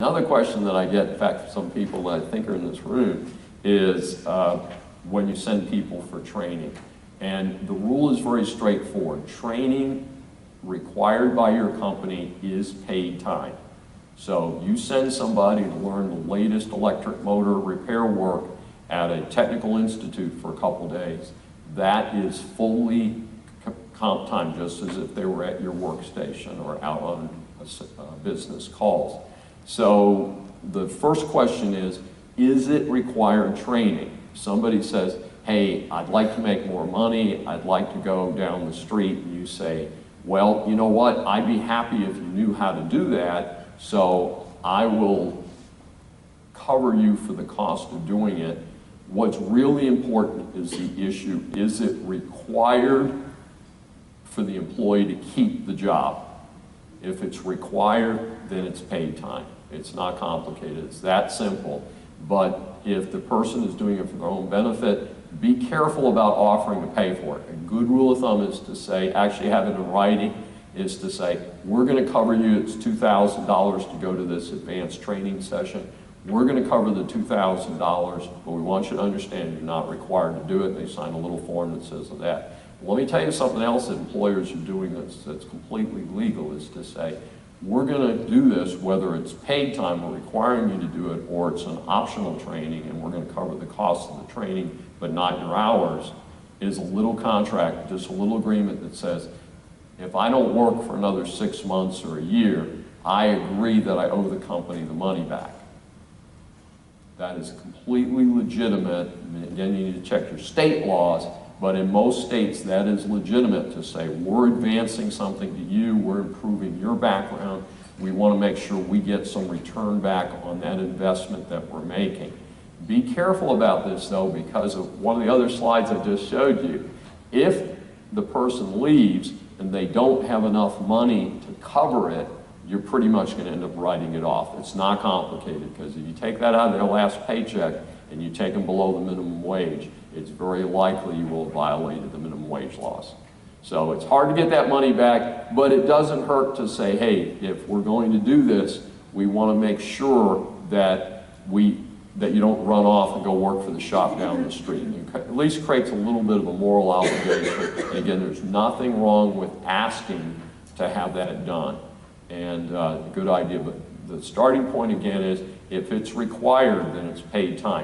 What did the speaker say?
Another question that I get, in fact, some people that I think are in this room, is when you send people for training. And the rule is very straightforward. Training required by your company is paid time. So you send somebody to learn the latest electric motor repair work at a technical institute for a couple days. That is fully comp time, just as if they were at your workstation or out on business calls. So the first question is it required training? Somebody says, hey, I'd like to make more money, I'd like to go down the street, and you say, well, you know what, I'd be happy if you knew how to do that, so I will cover you for the cost of doing it. What's really important is the issue, is it required for the employee to keep the job? If it's required, then it's paid time. It's not complicated, it's that simple. But if the person is doing it for their own benefit, be careful about offering to pay for it. A good rule of thumb is to say, actually have it in writing, is to say, we're going to cover you, it's $2,000 to go to this advanced training session. We're going to cover the $2,000, but we want you to understand you're not required to do it. They sign a little form that says that. Let me tell you something else that employers are doing that's completely legal, is to say, we're going to do this whether it's paid time, we're requiring you to do it, or it's an optional training and we're going to cover the cost of the training but not your hours, is a little contract, just a little agreement that says, if I don't work for another 6 months or a year, I agree that I owe the company the money back. That is completely legitimate. Again, you need to check your state laws, but in most states that is legitimate to say, we're advancing something to you, we're improving your background, we want to make sure we get some return back on that investment that we're making. Be careful about this though, because of one of the other slides I just showed you. If the person leaves and they don't have enough money to cover it, you're pretty much going to end up writing it off. It's not complicated, because if you take that out of their last paycheck and you take them below the minimum wage, it's very likely you will have violated the minimum wage laws. So it's hard to get that money back, but it doesn't hurt to say, hey, if we're going to do this, we want to make sure that you don't run off and go work for the shop down the street. It at least creates a little bit of a moral obligation. And again, there's nothing wrong with asking to have that done. And a good idea, but the starting point again is, if it's required, then it's paid time.